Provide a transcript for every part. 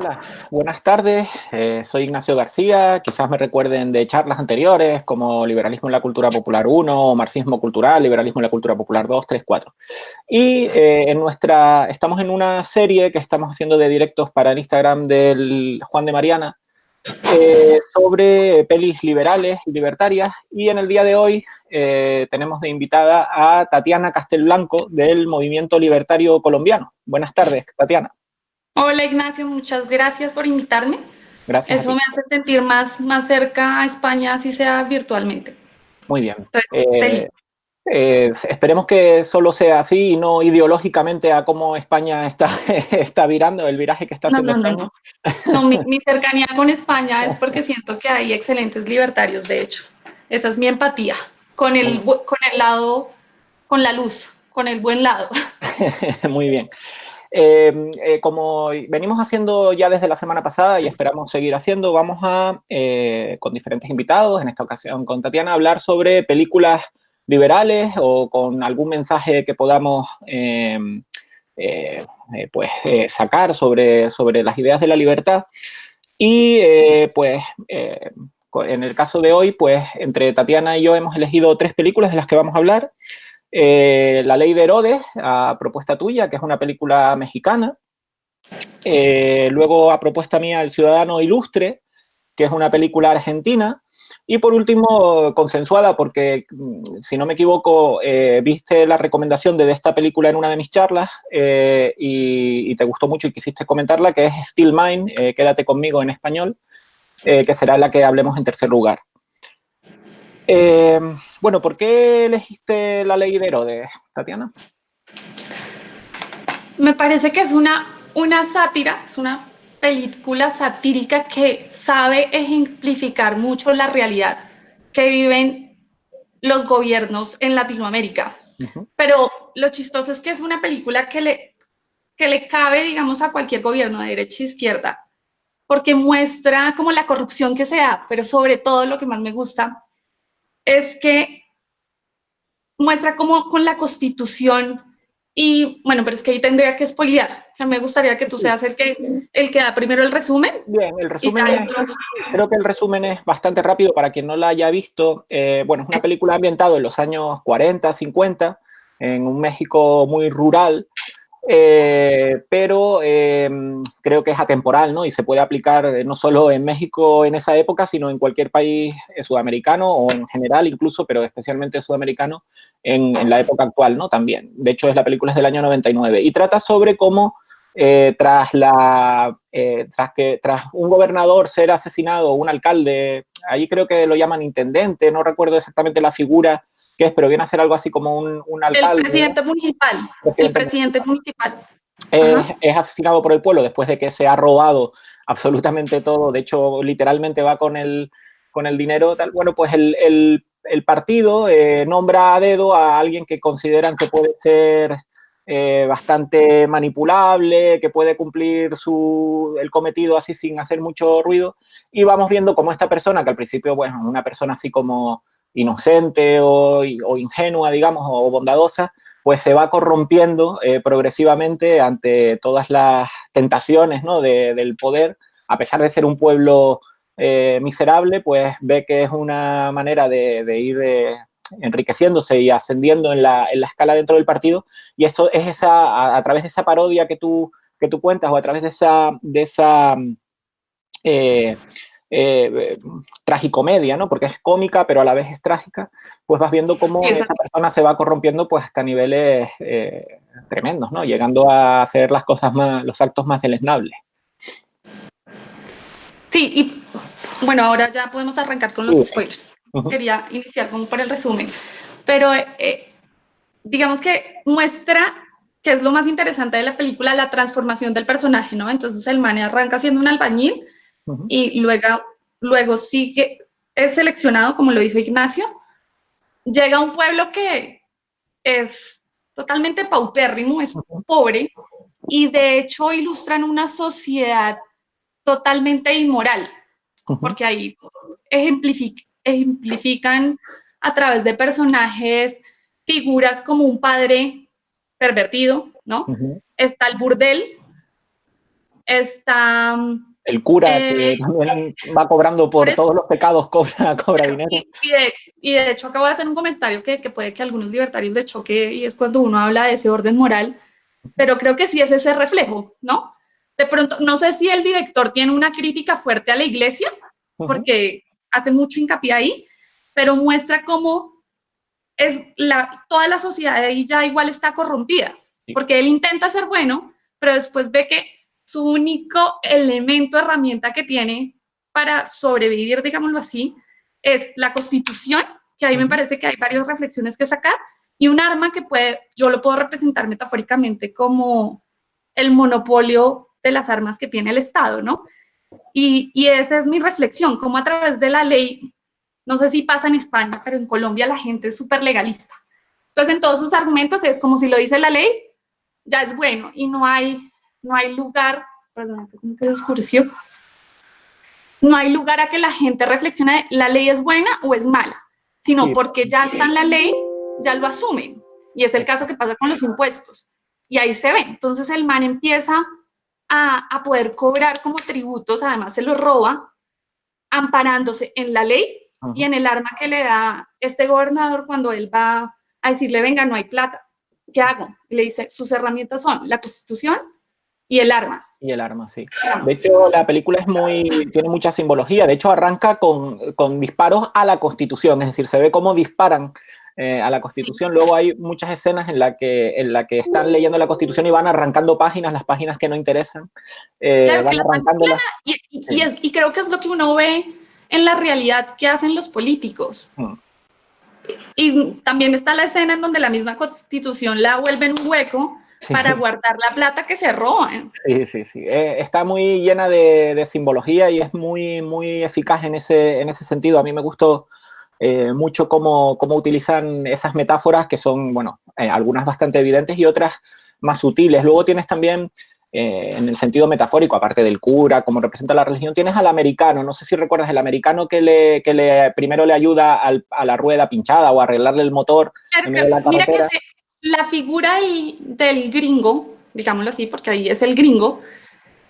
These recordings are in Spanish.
Hola, buenas tardes. Soy Ignacio García. Quizás me recuerden de charlas anteriores como Liberalismo en la Cultura Popular 1, Marxismo Cultural, Liberalismo en la Cultura Popular 2, 3, 4. Y estamos en una serie que estamos haciendo de directos para el Instagram del Juan de Mariana sobre pelis liberales y libertarias. Y en el día de hoy tenemos de invitada a Tatiana Castelblanco del Movimiento Libertario Colombiano. Buenas tardes, Tatiana. Hola Ignacio, muchas gracias por invitarme. Gracias a Eso ti. me hace sentir más cerca a España, así sea virtualmente. Muy bien. Entonces, feliz. Esperemos que solo sea así y no ideológicamente a cómo España está, está virando, el viraje que está No, haciendo no, no, España. no. No, mi cercanía con España es porque siento que hay excelentes libertarios, de hecho. Esa es mi empatía con con el lado, con la luz, con el buen lado. Muy bien. Como venimos haciendo ya desde la semana pasada y esperamos seguir haciendo, vamos a, con diferentes invitados, en esta ocasión con Tatiana, hablar sobre películas liberales o con algún mensaje que podamos sacar sobre las ideas de la libertad. Y en el caso de hoy, pues entre Tatiana y yo hemos elegido 3 películas de las que vamos a hablar. La Ley de Herodes, a propuesta tuya, que es una película mexicana. Luego, a propuesta mía, El Ciudadano Ilustre, que es una película argentina. Y por último, consensuada, porque si no me equivoco, viste la recomendación de esta película en una de mis charlas y te gustó mucho y quisiste comentarla, que es Still Mine, Quédate conmigo en español, que será la que hablemos en tercer lugar. Bueno, ¿por qué elegiste La Ley de Herodes, Tatiana? Me parece que es una sátira, es una película satírica que sabe ejemplificar mucho la realidad que viven los gobiernos en Latinoamérica. Uh-huh. Pero lo chistoso es que es una película que le cabe, digamos, a cualquier gobierno de derecha e izquierda, porque muestra como la corrupción que se da, pero sobre todo lo que más me gusta es que muestra como con la Constitución y, bueno, pero es que ahí tendría que spoilear. O sea, me gustaría que tú Sí. seas el que da primero el resumen Bien, y ya entro. creo que el resumen es bastante rápido para quien no la haya visto. Bueno, es una película ambientada en los años 40, 50, en un México muy rural, pero creo que es atemporal, ¿no? Y se puede aplicar no solo en México en esa época, sino en cualquier país sudamericano o en general incluso, pero especialmente sudamericano en la época actual, ¿no? También. De hecho, la película es del año 99 y trata sobre cómo tras un gobernador ser asesinado, un alcalde, ahí creo que lo llaman intendente, no recuerdo exactamente la figura que es, pero viene a ser algo así como un El alcalde, presidente municipal, el presidente, presidente municipal. Ajá. es asesinado por el pueblo después de que se ha robado absolutamente todo, de hecho literalmente va con el dinero, tal. Bueno, pues el partido nombra a dedo a alguien que consideran que puede ser bastante manipulable, que puede cumplir el cometido así sin hacer mucho ruido, y vamos viendo cómo esta persona, que al principio, bueno, una persona así como inocente o ingenua, digamos, o bondadosa, pues se va corrompiendo progresivamente ante todas las tentaciones, ¿no? del poder, a pesar de ser un pueblo miserable, pues ve que es una manera de ir enriqueciéndose y ascendiendo en la escala dentro del partido, y esto es a través de esa parodia que tú cuentas, o a través de esa eh, eh, tragicomedia, ¿no? Porque es cómica, pero a la vez es trágica, pues vas viendo Sí, cómo esa. esa persona se va corrompiendo pues hasta niveles tremendos, ¿no? Llegando a hacer las cosas más, los actos más deleznables. Sí, y bueno, ahora ya podemos arrancar con los Sí, sí. spoilers. Uh-huh. Quería iniciar como por el resumen, pero digamos que muestra que es lo más interesante de la película, la transformación del personaje, ¿no? Entonces el man arranca siendo un albañil Uh-huh. y luego sigue, es seleccionado, como lo dijo Ignacio, llega a un pueblo que es totalmente paupérrimo, es Uh-huh. pobre y de hecho ilustran una sociedad totalmente inmoral, Uh-huh. porque ahí ejemplifican a través de personajes figuras como un padre pervertido, ¿no? Uh-huh. Está el burdel, Está... El cura, que también va cobrando por todos los pecados, cobra dinero. Y de hecho acabo de hacer un comentario que puede que a algunos libertarios les choque, y es cuando uno habla de ese orden moral, pero creo que sí es ese reflejo, ¿no? De pronto, no sé si el director tiene una crítica fuerte a la iglesia, porque hace mucho hincapié ahí, pero muestra cómo toda la sociedad ahí ya igual está corrompida, porque él intenta ser bueno, pero después ve que su único elemento, herramienta que tiene para sobrevivir, digámoslo así, es la Constitución, que ahí me parece que hay varias reflexiones que sacar, y un arma que yo lo puedo representar metafóricamente como el monopolio de las armas que tiene el Estado, ¿no? Y esa es mi reflexión, cómo a través de la ley, no sé si pasa en España, pero en Colombia la gente es súper legalista. Entonces, en todos sus argumentos es como si lo dice la ley, ya es bueno, y no hay lugar, perdón, como que se oscureció, no hay lugar a que la gente reflexione la ley es buena o es mala, sino porque ya está en la ley, ya lo asumen. Y es el caso que pasa con los impuestos. Y ahí se ve. Entonces el man empieza a poder cobrar como tributos, además se los roba, amparándose en la ley y en el arma que le da este gobernador cuando él va a decirle, venga, no hay plata, ¿qué hago? Y le dice, sus herramientas son la Constitución y el arma. Y el arma, sí. De hecho, la película tiene mucha simbología. De hecho, arranca con disparos a la Constitución, es decir, se ve cómo disparan a la Constitución. Luego hay muchas escenas en la que están leyendo la Constitución y van arrancando páginas, las páginas que no interesan. Claro, van arrancándolas. Y creo que es lo que uno ve en la realidad que hacen los políticos. Y también está la escena en donde la misma Constitución la vuelve en un hueco para guardar la plata que se roban. Sí. Está muy llena de simbología y es muy, muy eficaz en ese sentido. A mí me gustó mucho cómo utilizan esas metáforas que son, bueno, algunas bastante evidentes y otras más sutiles. Luego tienes también, en el sentido metafórico, aparte del cura, como representa la religión, tienes al americano. No sé si recuerdas, el americano que primero le ayuda a la rueda pinchada o a arreglarle el motor en medio de la carretera. Mira que la figura del gringo, digámoslo así, porque ahí es el gringo,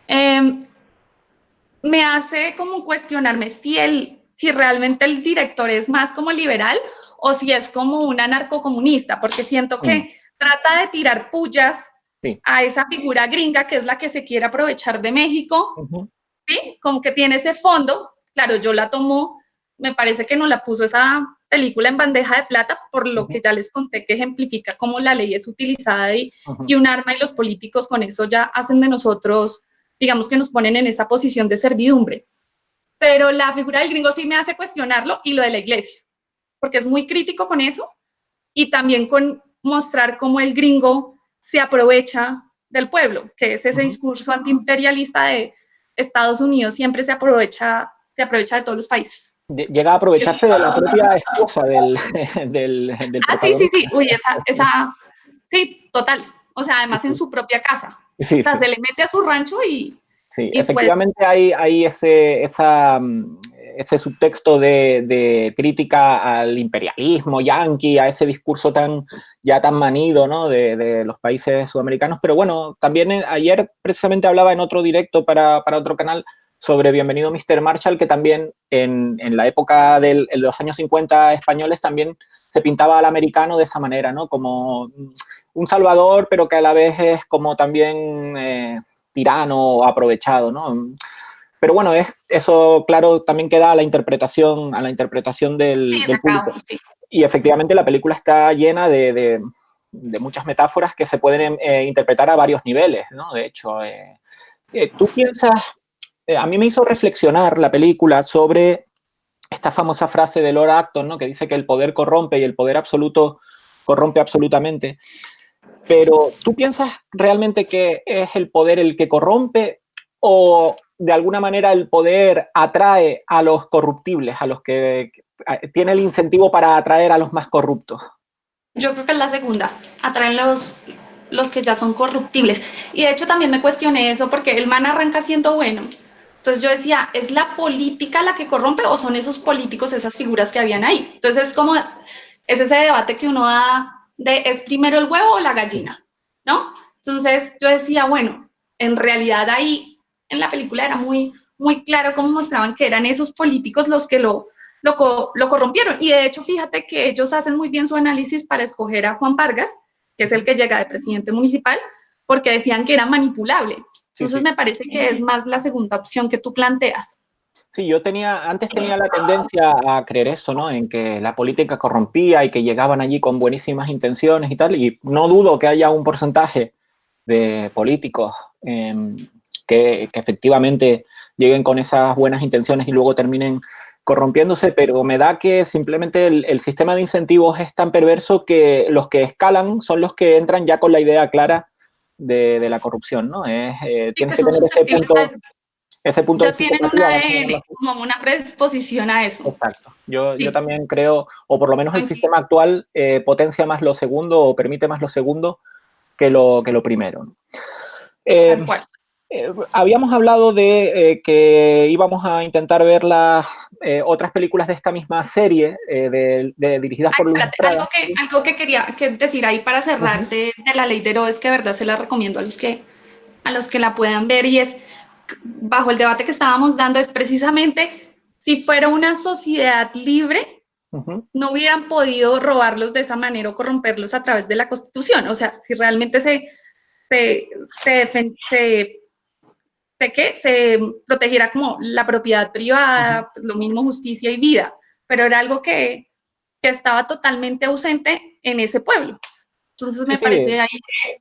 me hace como cuestionarme si realmente el director es más como liberal o si es como un anarcocomunista, porque siento que trata de tirar pullas a esa figura gringa que es la que se quiere aprovechar de México, ¿sí? Como que tiene ese fondo. Claro, yo la tomo, me parece que nos la puso esa película en bandeja de plata, por lo que ya les conté que ejemplifica cómo la ley es utilizada y un arma, y los políticos con eso ya hacen de nosotros, digamos que nos ponen en esa posición de servidumbre. Pero la figura del gringo sí me hace cuestionarlo, y lo de la iglesia, porque es muy crítico con eso, y también con mostrar cómo el gringo se aprovecha del pueblo, que es ese discurso antiimperialista de Estados Unidos, siempre se aprovecha de todos los países. Llega a aprovecharse de la propia esposa del protagonista. Sí. Uy, sí, total. O sea, además en su propia casa. Se le mete a su rancho y... Sí, efectivamente pues, hay ese subtexto de crítica al imperialismo yanqui, a ese discurso tan manido, ¿no? de los países sudamericanos. Pero bueno, también ayer precisamente hablaba en otro directo para otro canal sobre Bienvenido Mr. Marshall, que también en la época de los años 50 españoles también se pintaba al americano de esa manera, ¿no? Como un salvador, pero que a la vez es como también tirano o aprovechado, ¿no? Pero bueno, eso, claro, también queda a la interpretación del público. Sí. Y efectivamente la película está llena de muchas metáforas que se pueden interpretar a varios niveles, ¿no? De hecho, tú piensas... a mí me hizo reflexionar la película sobre esta famosa frase de Lord Acton, ¿no? Que dice que el poder corrompe y el poder absoluto corrompe absolutamente. Pero ¿tú piensas realmente que es el poder el que corrompe o de alguna manera el poder atrae a los corruptibles, a los que tiene el incentivo para atraer a los más corruptos? Yo creo que es la segunda, atraen los que ya son corruptibles. Y de hecho también me cuestioné eso porque el man arranca siendo bueno. Entonces yo decía, ¿es la política la que corrompe o son esos políticos, esas figuras que habían ahí? Entonces es ese debate que uno da de ¿es primero el huevo o la gallina? ¿No? Entonces yo decía, bueno, en realidad ahí en la película era muy, muy claro cómo mostraban que eran esos políticos los que lo corrompieron. Y de hecho, fíjate que ellos hacen muy bien su análisis para escoger a Juan Vargas, que es el que llega de presidente municipal, porque decían que era manipulable. Entonces Sí. me parece que es más la segunda opción que tú planteas. Sí, antes tenía la tendencia a creer eso, ¿no? En que la política corrompía y que llegaban allí con buenísimas intenciones y tal, y no dudo que haya un porcentaje de políticos que efectivamente lleguen con esas buenas intenciones y luego terminen corrompiéndose, pero me da que simplemente el sistema de incentivos es tan perverso que los que escalan son los que entran ya con la idea clara de la corrupción, ¿no? Sí, Tienes que que son tener susceptibles a eso. ese punto de Ya tienen psicopatía. como una predisposición a eso. Exacto. Yo Sí, también creo, o por lo menos el coincido. sistema actual potencia más lo segundo o permite más lo segundo que lo primero, ¿no? Tal cual. Habíamos hablado de que íbamos a intentar ver las otras películas de esta misma serie dirigidas Ah, por Luis espérate, Estrada. algo que quería decir ahí para cerrar Uh-huh. de La Ley de Herodes, que de verdad se la recomiendo a los que la puedan ver, y es, bajo el debate que estábamos dando, es precisamente, si fuera una sociedad libre, Uh-huh. no hubieran podido robarlos de esa manera o corromperlos a través de la Constitución. O sea, si realmente se, se protegiera como la propiedad Uh-huh. privada, lo mismo justicia y vida, pero era algo que estaba totalmente ausente en ese pueblo. Entonces Sí, me sí, parece ahí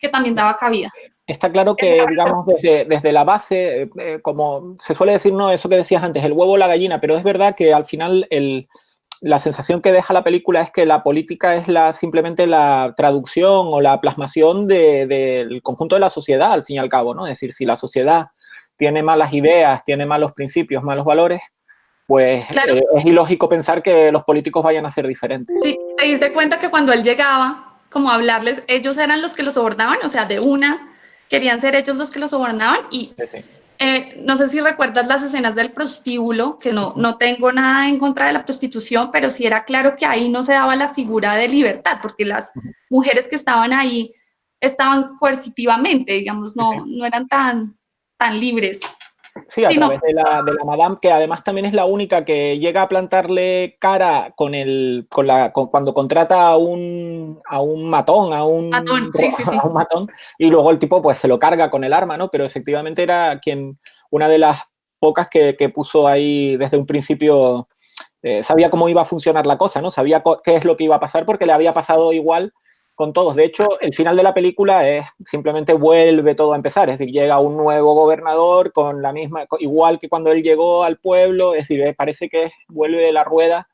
que también daba cabida. está claro que, digamos, desde la base, como se suele decir, no, eso que decías antes, el huevo o la gallina, pero es verdad que al final la sensación que deja la película es que la política es simplemente la traducción o la plasmación del conjunto de la sociedad, al fin y al cabo, ¿no? Es decir, si la sociedad tiene malas ideas, tiene malos principios, malos valores, pues Claro, es ilógico pensar que los políticos vayan a ser diferentes. sí, te diste cuenta que cuando él llegaba, como a hablarles, ellos eran los que lo sobornaban, o sea, de una, querían ser ellos los que lo sobornaban, y Sí, sí. no sé si recuerdas las escenas del prostíbulo, que no tengo nada en contra de la prostitución, pero sí era claro que ahí no se daba la figura de libertad, porque las mujeres que estaban ahí estaban coercitivamente, digamos, Sí, sí. no eran tan libres. Sí, a través Sino, de la Madame, que además también es la única que llega a plantarle cara cuando contrata a un matón, matón, sí, sí, sí. a un matón, y luego el tipo pues se lo carga con el arma, ¿no? Pero efectivamente era una de las pocas que puso ahí desde un principio, sabía cómo iba a funcionar la cosa, ¿no? Sabía qué es lo que iba a pasar porque le había pasado igual con todos. De hecho, el final de la película es simplemente vuelve todo a empezar, es decir, llega un nuevo gobernador con la misma, igual que cuando él llegó al pueblo, es decir, parece que vuelve la rueda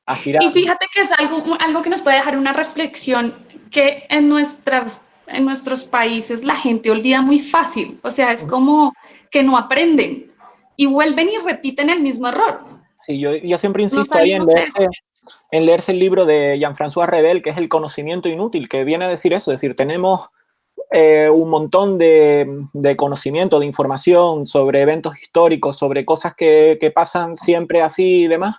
a girar. Y fíjate que es algo que nos puede dejar una reflexión que en nuestros países la gente olvida muy fácil, o sea, es como que no aprenden y vuelven y repiten el mismo error. Sí, yo siempre No insisto ahí salimos de eso. en leerse el libro de Jean-François Rebel, que es El conocimiento inútil, que viene a decir eso, es decir, tenemos un montón de conocimiento, de información sobre eventos históricos, sobre cosas que pasan siempre así y demás.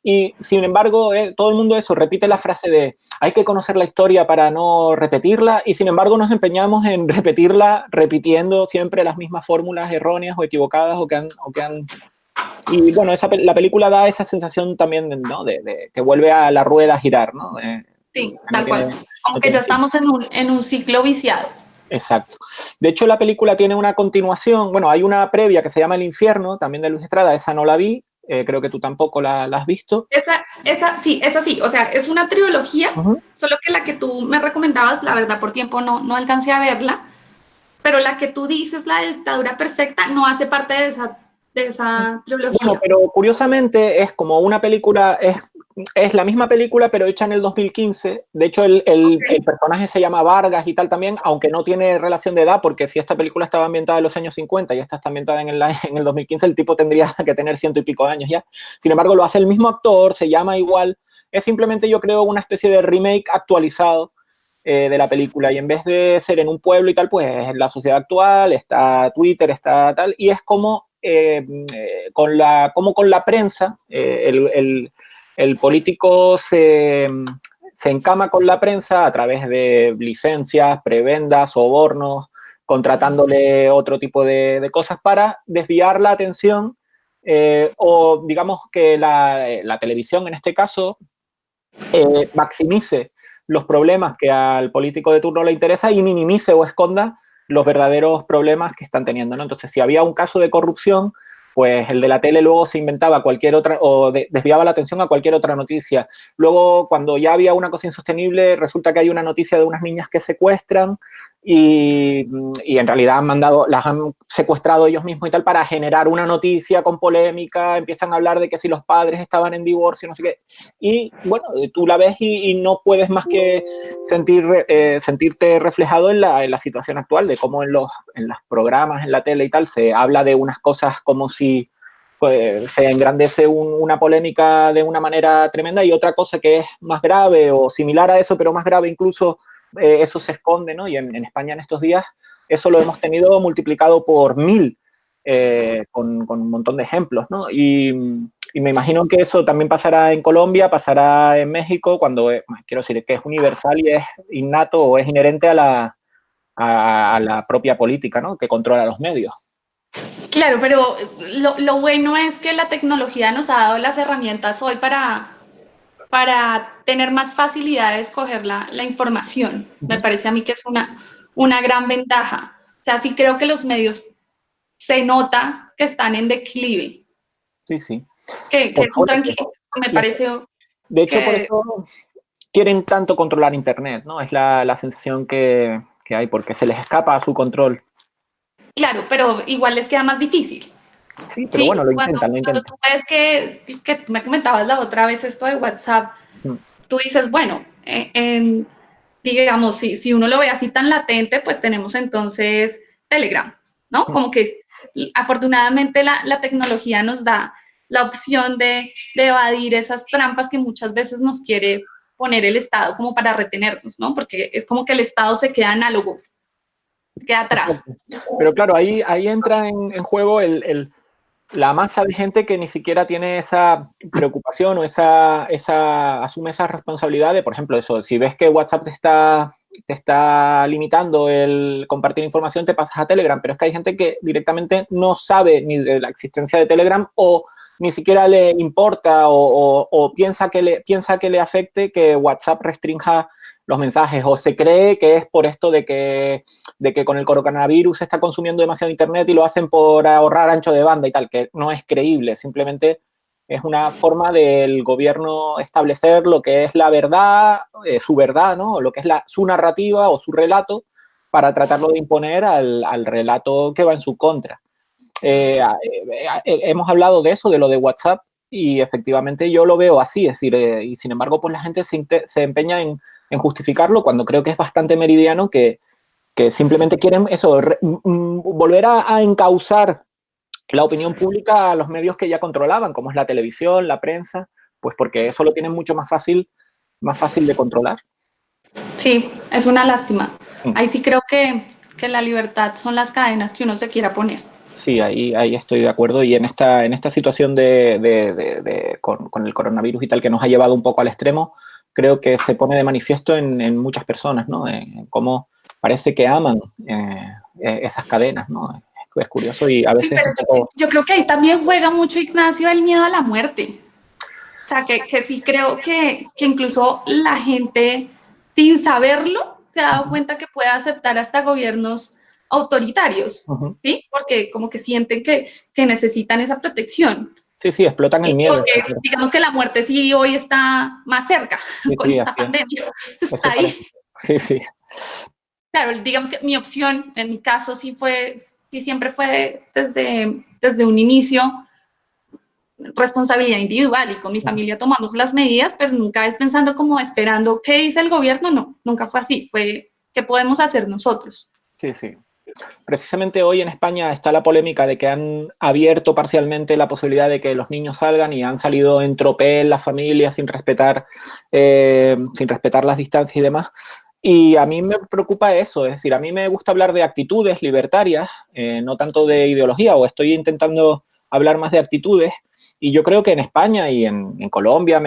Y sin embargo, todo el mundo eso repite la frase de hay que conocer la historia para no repetirla, y sin embargo nos empeñamos en repetirla repitiendo siempre las mismas fórmulas erróneas o equivocadas y bueno, la película da esa sensación también, ¿no? de que vuelve a la rueda a girar, ¿no? Sí, Que no tal cual. tiene, Como no que tiene ya fin. estamos en un ciclo viciado. Exacto. De hecho, la película tiene una continuación. Bueno, hay una previa que se llama El Infierno, también de Luis Estrada. Esa no la vi. Creo que tú tampoco la has visto. Esa sí, o sea, es una trilogía, Uh-huh. solo que la que tú me recomendabas, la verdad, por tiempo no alcancé a verla, pero la que tú dices, la dictadura perfecta, no hace parte de esa Bueno, trilogía. pero curiosamente es como una película, es la misma película, pero hecha en el 2015. De hecho, el personaje se llama Vargas y tal también, aunque no tiene relación de edad, porque si esta película estaba ambientada en los años 50 y esta está ambientada en el 2015, el tipo tendría que tener 100 y pico de años ya. Sin embargo, lo hace el mismo actor, se llama igual. Es simplemente, yo creo, una especie de remake actualizado de la película, y en vez de ser en un pueblo y tal, pues en la sociedad actual, está Twitter, está tal, y es como como con la prensa, el político se encama con la prensa a través de licencias, prebendas, sobornos, contratándole otro tipo de cosas para desviar la atención o digamos que la televisión en este caso maximice los problemas que al político de turno le interesa y minimice o esconda los verdaderos problemas que están teniendo, ¿no? Entonces, si había un caso de corrupción, pues el de la tele luego se inventaba cualquier otra o desviaba la atención a cualquier otra noticia. Luego, cuando ya había una cosa insostenible, resulta que hay una noticia de unas niñas que secuestran y en realidad las han secuestrado ellos mismos y tal para generar una noticia con polémica, empiezan a hablar de que si los padres estaban en divorcio, no sé qué. Y bueno, tú la ves y no puedes más que sentirte reflejado en la situación actual, de cómo en los programas, en la tele y tal, se habla de unas cosas como si pues, se engrandece una polémica de una manera tremenda y otra cosa que es más grave o similar a eso, pero más grave incluso, eso se esconde, ¿no? Y en España en estos días eso lo hemos tenido multiplicado por 1000 con un montón de ejemplos, ¿no? Y me imagino que eso también pasará en Colombia, pasará en México, cuando, quiero decir, que es universal y es innato o es inherente a la propia política, ¿no? Que controla los medios. Claro, pero lo bueno es que la tecnología nos ha dado las herramientas hoy para tener más facilidad de escoger la información. Me parece a mí que es una gran ventaja. O sea, sí creo que los medios se nota que están en declive. Sí, sí. Que es un tranquilo, me parece. De hecho, por eso quieren tanto controlar Internet, ¿no? Es la sensación que hay, porque se les escapa a su control. Claro, pero igual les queda más difícil. Sí, pero bueno, lo intentan. Cuando tú ves que tú me comentabas la otra vez esto de WhatsApp, tú dices, bueno, digamos, si uno lo ve así tan latente, pues tenemos entonces Telegram, ¿no? Como que afortunadamente la tecnología nos da la opción de evadir esas trampas que muchas veces nos quiere poner el Estado como para retenernos, ¿no? Porque es como que el Estado se queda análogo, se queda atrás. Pero claro, ahí entra en juego la masa de gente que ni siquiera tiene esa preocupación o asume esa responsabilidad de, por ejemplo, eso, si ves que WhatsApp te está limitando el compartir información, te pasas a Telegram, pero es que hay gente que directamente no sabe ni de la existencia de Telegram o ni siquiera le importa o piensa que le afecte que WhatsApp restrinja los mensajes o se cree que es por esto de que con el coronavirus se está consumiendo demasiado internet y lo hacen por ahorrar ancho de banda y tal, que no es creíble, simplemente es una forma del gobierno establecer lo que es la verdad, su verdad, ¿no? Lo que es su narrativa o su relato para tratarlo de imponer al relato que va en su contra. Hemos hablado de eso, de lo de WhatsApp, y efectivamente yo lo veo así, es decir, y sin embargo pues la gente se empeña en justificarlo cuando creo que es bastante meridiano que simplemente quieren eso, volver a encauzar la opinión pública a los medios que ya controlaban, como es la televisión, la prensa, pues porque eso lo tienen mucho más fácil de controlar. Sí, es una lástima. Ahí sí creo que la libertad son las cadenas que uno se quiera poner. Sí, ahí estoy de acuerdo. Y en esta situación con el coronavirus y tal, que nos ha llevado un poco al extremo, creo que se pone de manifiesto en muchas personas, ¿no? En cómo parece que aman esas cadenas, ¿no? Es curioso y a veces... Sí, pero yo creo que ahí también juega mucho, Ignacio, el miedo a la muerte. O sea, que sí creo que incluso la gente, sin saberlo, se ha dado cuenta que puede aceptar hasta gobiernos autoritarios, ¿sí? Porque como que sienten que necesitan esa protección. Sí, explotan el miedo. Porque digamos que la muerte sí hoy está más cerca con esta pandemia. Está ahí. Sí. Claro, digamos que mi opción, en mi caso, sí siempre fue desde un inicio responsabilidad individual y con mi familia tomamos las medidas, pero nunca es pensando como esperando qué dice el gobierno, no, nunca fue así, fue qué podemos hacer nosotros. Sí. Precisamente hoy en España está la polémica de que han abierto parcialmente la posibilidad de que los niños salgan y han salido en tropel las familias sin respetar las distancias y demás. Y a mí me preocupa eso, es decir, a mí me gusta hablar de actitudes libertarias, no tanto de ideología, o estoy intentando hablar más de actitudes, y yo creo que en España y en Colombia,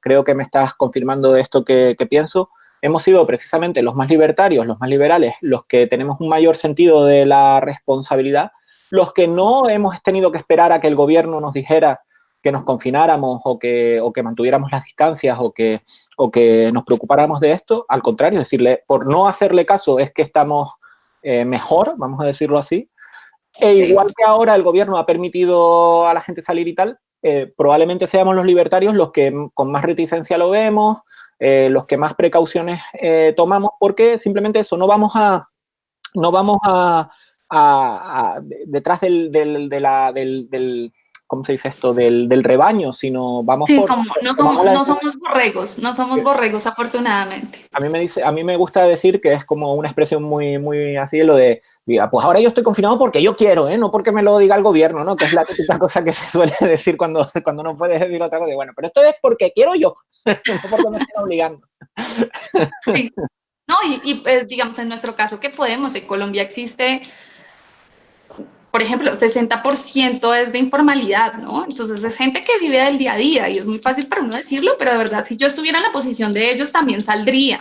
creo que me estás confirmando esto que pienso, hemos sido precisamente los más libertarios, los más liberales, los que tenemos un mayor sentido de la responsabilidad, los que no hemos tenido que esperar a que el gobierno nos dijera que nos confináramos o que mantuviéramos las distancias o que nos preocupáramos de esto. Al contrario, es decirle, por no hacerle caso es que estamos mejor, vamos a decirlo así. E Sí. igual que ahora el gobierno ha permitido a la gente salir y tal, probablemente seamos los libertarios los que con más reticencia lo vemos, los que más precauciones tomamos, porque simplemente eso, no vamos a detrás del ¿cómo se dice esto? Del rebaño, sino vamos Sí, por... no somos borregos, afortunadamente. A mí me gusta decir que es como una expresión muy, muy así, lo de, diga, pues ahora yo estoy confinado porque yo quiero, ¿eh? No porque me lo diga el gobierno, ¿no? Que es la típica cosa que se suele decir cuando no puedes decir otra cosa. Bueno, pero esto es porque quiero yo, no porque me estén obligando. Sí. No, digamos, en nuestro caso, ¿qué podemos? En Colombia existe, por ejemplo, 60% es de informalidad, ¿no? Entonces es gente que vive del día a día y es muy fácil para uno decirlo, pero de verdad, si yo estuviera en la posición de ellos, también saldría.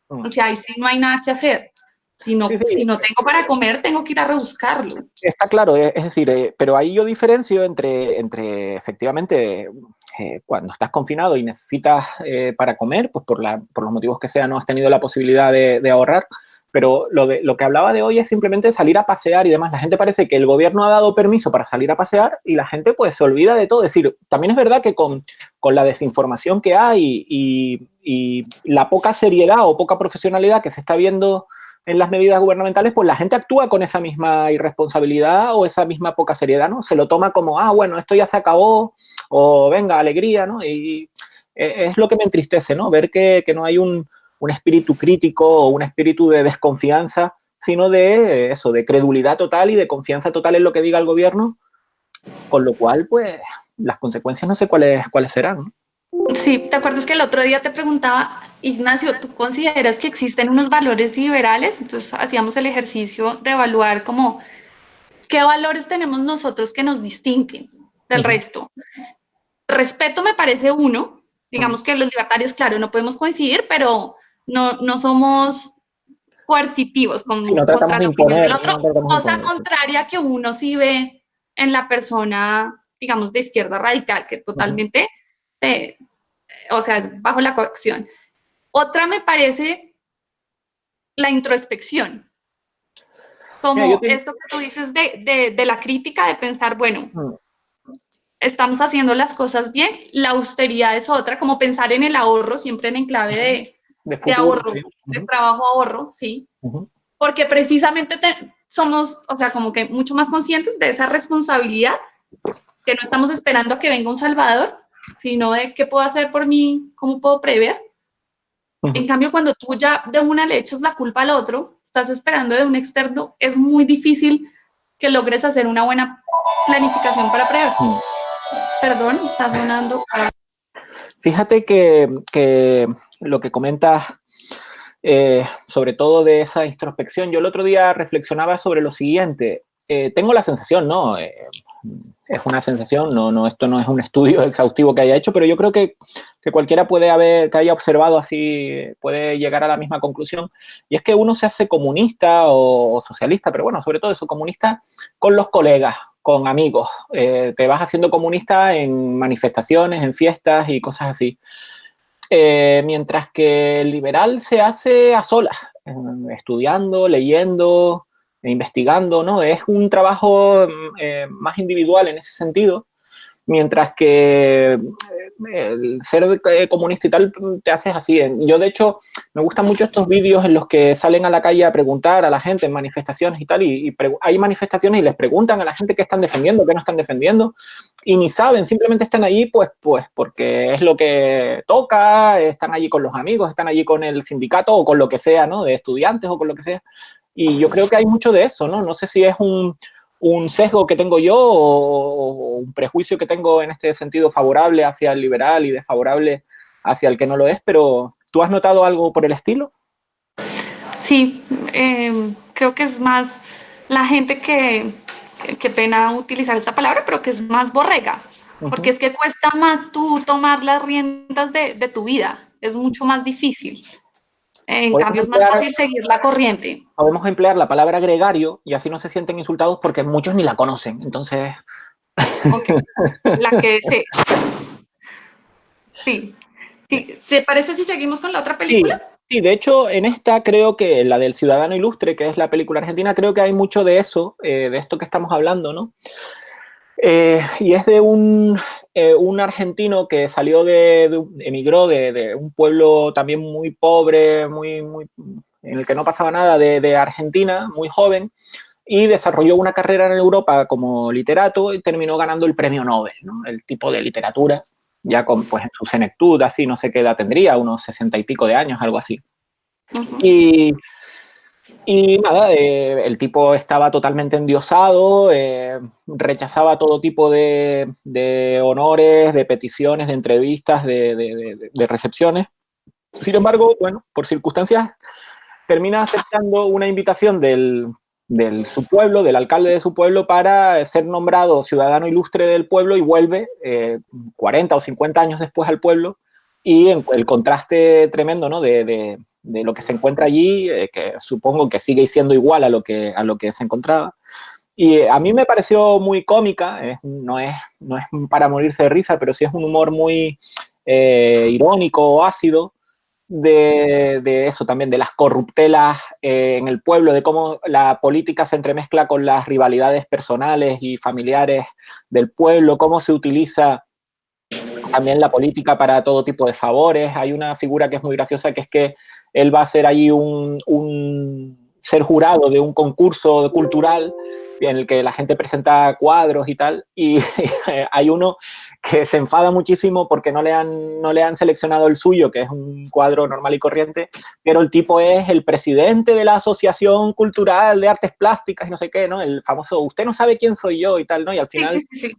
O sea, ahí sí no hay nada que hacer. Sí, Si sí, no tengo para comer, tengo que ir a rebuscarlo. está claro, es decir, pero ahí yo diferencio entre efectivamente, cuando estás confinado y necesitas para comer, pues por los motivos que sea, no has tenido la posibilidad de ahorrar, pero lo que hablaba de hoy es simplemente salir a pasear y demás. La gente parece que el gobierno ha dado permiso para salir a pasear y la gente pues se olvida de todo. Es decir, también es verdad que con la desinformación que hay y la poca seriedad o poca profesionalidad que se está viendo en las medidas gubernamentales, pues la gente actúa con esa misma irresponsabilidad o esa misma poca seriedad, ¿no? Se lo toma como, bueno, esto ya se acabó, o venga, alegría, ¿no? Y es lo que me entristece, ¿no? Ver que no hay un espíritu crítico o un espíritu de desconfianza, sino de eso, de credulidad total y de confianza total en lo que diga el gobierno, con lo cual, pues, las consecuencias no sé cuáles serán, ¿no? Sí, ¿te acuerdas que el otro día te preguntaba, Ignacio, ¿tú consideras que existen unos valores liberales? Entonces hacíamos el ejercicio de evaluar como qué valores tenemos nosotros que nos distinguen del resto. Respeto me parece uno, digamos que los libertarios, claro, no podemos coincidir, pero no somos coercitivos Si no tratamos contra de la opinión imponer, del otro, no tratamos de cosa imponer. contraria que uno sí ve en la persona, digamos, de izquierda radical, que totalmente, o sea, es bajo la coacción. Otra me parece la introspección, Mira, yo como tengo... esto que tú dices de la crítica, de pensar, bueno, estamos haciendo las cosas bien, la austeridad es otra, como pensar en el ahorro, siempre en clave de de futuro, ahorro, sí. de trabajo ahorro, sí, porque precisamente somos, o sea, como que mucho más conscientes de esa responsabilidad, que no estamos esperando a que venga un salvador, sino de qué puedo hacer por mí, cómo puedo prever. En cambio, cuando tú ya de una le echas la culpa al otro, estás esperando de un externo, es muy difícil que logres hacer una buena planificación para prever. Perdón, está sonando. Fíjate que lo que comentas, sobre todo de esa introspección, yo el otro día reflexionaba sobre lo siguiente. Tengo la sensación, ¿no? Es una sensación, esto no es un estudio exhaustivo que haya hecho, pero yo creo que cualquiera que haya observado así, puede llegar a la misma conclusión, y es que uno se hace comunista o socialista, pero bueno, sobre todo eso, comunista con los colegas, con amigos. Te vas haciendo comunista en manifestaciones, en fiestas y cosas así. Mientras que el liberal se hace a solas, estudiando, leyendo, investigando, ¿no? Es un trabajo más individual en ese sentido, mientras que el ser comunista y tal te haces así. Yo, de hecho, me gustan mucho estos vídeos en los que salen a la calle a preguntar a la gente en manifestaciones y tal, y hay manifestaciones y les preguntan a la gente qué están defendiendo, qué no están defendiendo, y ni saben, simplemente están allí pues porque es lo que toca, están allí con los amigos, están allí con el sindicato o con lo que sea, ¿no? De estudiantes o con lo que sea. Y yo creo que hay mucho de eso, ¿no? No sé si es un sesgo que tengo yo o un prejuicio que tengo en este sentido favorable hacia el liberal y desfavorable hacia el que no lo es, pero ¿tú has notado algo por el estilo? Sí, creo que es más la gente qué pena utilizar esta palabra, pero que es más borrega, porque es que cuesta más tú tomar las riendas de tu vida, es mucho más difícil. En cambio, es más fácil seguir la corriente. Podemos emplear la palabra gregario y así no se sienten insultados porque muchos ni la conocen. Entonces... Ok, la que se... Sí. Sí. ¿Te parece si seguimos con la otra película? Sí, sí, de hecho, en esta creo que la del Ciudadano Ilustre, que es la película argentina, creo que hay mucho de eso, de esto que estamos hablando, ¿no? Y es de un argentino que salió emigró de un pueblo también muy pobre, en el que no pasaba nada, de Argentina, muy joven, y desarrolló una carrera en Europa como literato y terminó ganando el premio Nobel, ¿no? El tipo de literatura, ya con, pues, en su senectud, así, no sé qué edad tendría, unos 60 y pico de años, algo así. Y, y nada, el tipo estaba totalmente endiosado, rechazaba todo tipo de honores, de peticiones, de entrevistas, de recepciones. Sin embargo, bueno, por circunstancias, termina aceptando una invitación su pueblo, del alcalde de su pueblo, para ser nombrado ciudadano ilustre del pueblo y vuelve 40 o 50 años después al pueblo. Y el contraste tremendo, ¿no? De lo que se encuentra allí, que supongo que sigue siendo igual a lo que se encontraba. Y a mí me pareció muy cómica, no es para morirse de risa, pero sí es un humor muy irónico, ácido, de eso también, de las corruptelas en el pueblo, de cómo la política se entremezcla con las rivalidades personales y familiares del pueblo, cómo se utiliza también la política para todo tipo de favores. Hay una figura que es muy graciosa, que es que él va a ser allí ser jurado de un concurso cultural en el que la gente presenta cuadros y tal, y hay uno que se enfada muchísimo porque no le han seleccionado el suyo, que es un cuadro normal y corriente, pero el tipo es el presidente de la Asociación Cultural de Artes Plásticas y no sé qué, ¿no? El famoso, usted no sabe quién soy yo y tal, ¿no? Y al final... Sí.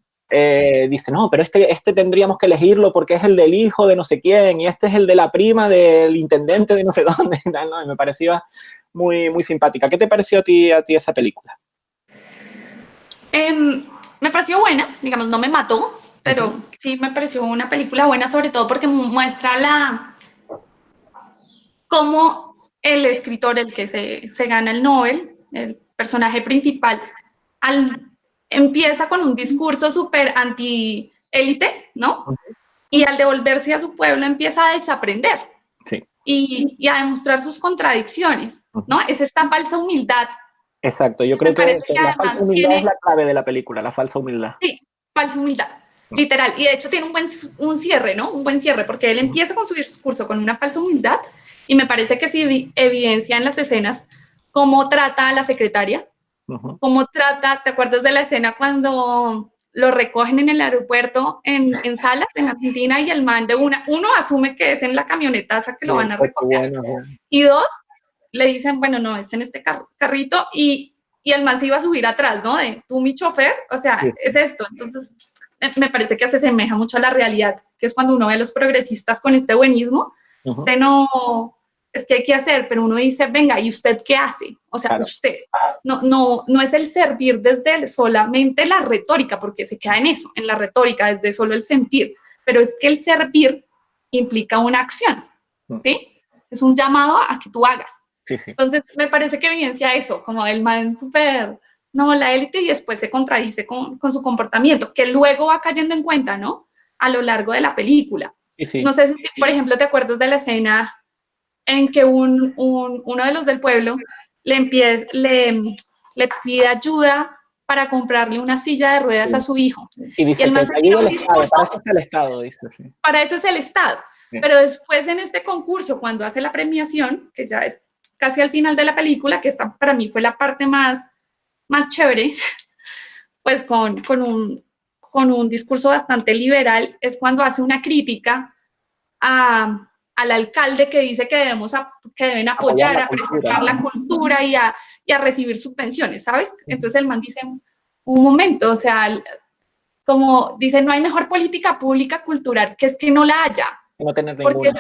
Dice, no, pero este tendríamos que elegirlo porque es el del hijo de no sé quién y este es el de la prima del intendente de no sé dónde. ¿No? Y me parecía muy, muy simpática. ¿Qué te pareció a ti esa película? Me pareció buena, digamos, no me mató, pero sí me pareció una película buena, sobre todo porque muestra cómo el escritor, el que se gana el Nobel, el personaje principal, empieza con un discurso súper anti-élite, ¿no? Y al devolverse a su pueblo empieza a desaprender. Sí. Y a demostrar sus contradicciones, ¿no? Es esta falsa humildad. Exacto, yo creo que la falsa humildad es la clave de la película, la falsa humildad. Sí, falsa humildad, literal. Y de hecho tiene un cierre, ¿no? Un buen cierre, porque él empieza con su discurso con una falsa humildad y me parece que sí evidencia en las escenas cómo trata a la secretaria, cómo trata, ¿te acuerdas de la escena cuando lo recogen en el aeropuerto en Salas, en Argentina, y el man de uno asume que es en la camionetaza que lo van a recoger, y dos, le dicen, bueno, no, es en este carrito, y el man se iba a subir atrás, ¿no? De tú, mi chofer, o sea, es esto. Entonces, me parece que se asemeja mucho a la realidad, que es cuando uno ve a los progresistas con este buenismo, de no, es que hay que hacer, pero uno dice, venga, ¿y usted qué hace? O sea, usted, no es el servir desde solamente la retórica, porque se queda en eso, en la retórica, desde solo el sentir, pero es que el servir implica una acción, ¿sí? Es un llamado a que tú hagas. Sí, sí. Entonces, me parece que evidencia eso, como el man súper, no, la élite, y después se contradice con su comportamiento, que luego va cayendo en cuenta, ¿no? A lo largo de la película. Sí, sí. No sé si, por ejemplo, te acuerdas de la escena en que uno de los del pueblo le pide ayuda para comprarle una silla de ruedas a su hijo. Y dice, y el man que ayude el Estado, para eso está el Estado, dice. Sí. Para eso es el Estado. Sí. Pero después en este concurso, cuando hace la premiación, que ya es casi al final de la película, que esta para mí fue la parte más chévere, pues con un discurso bastante liberal, es cuando hace una crítica al alcalde que dice que deben apoyar a preservar la cultura y a recibir subvenciones, ¿sabes? Entonces el man dice, un momento, o sea, como dice, no hay mejor política pública cultural que es que no la haya. No tener porque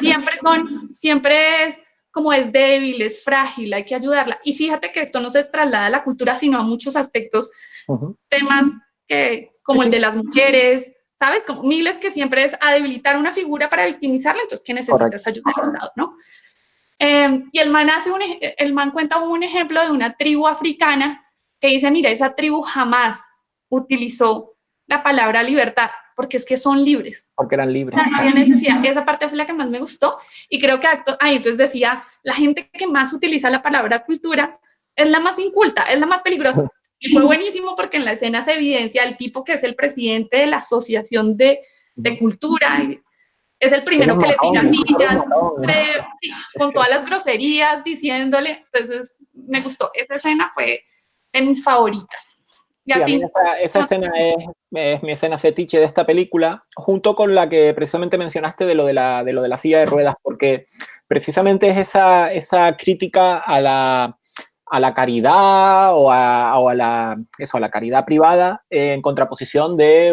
siempre es como es débil, es frágil, hay que ayudarla. Y fíjate que esto no se traslada a la cultura, sino a muchos aspectos, temas como el de las mujeres, ¿sabes? Como miles que siempre es a debilitar una figura para victimizarla, entonces, ¿qué necesitas? Ayuda del Estado, ¿no? Y el man cuenta un ejemplo de una tribu africana que dice, mira, esa tribu jamás utilizó la palabra libertad, porque es que son libres. Porque eran libres. O sea, no había necesidad. Esa parte fue la que más me gustó y creo que entonces decía, la gente que más utiliza la palabra cultura es la más inculta, es la más peligrosa. Y fue buenísimo porque en la escena se evidencia el tipo que es el presidente de la Asociación de Cultura, es el primero que le tira sillas, con todas las groserías diciéndole, entonces me gustó, esa escena fue de mis favoritas. Sí, a mí esa escena es mi escena fetiche de esta película, junto con la que precisamente mencionaste de lo de la silla de ruedas, porque precisamente es esa crítica a la caridad o a la caridad privada en contraposición de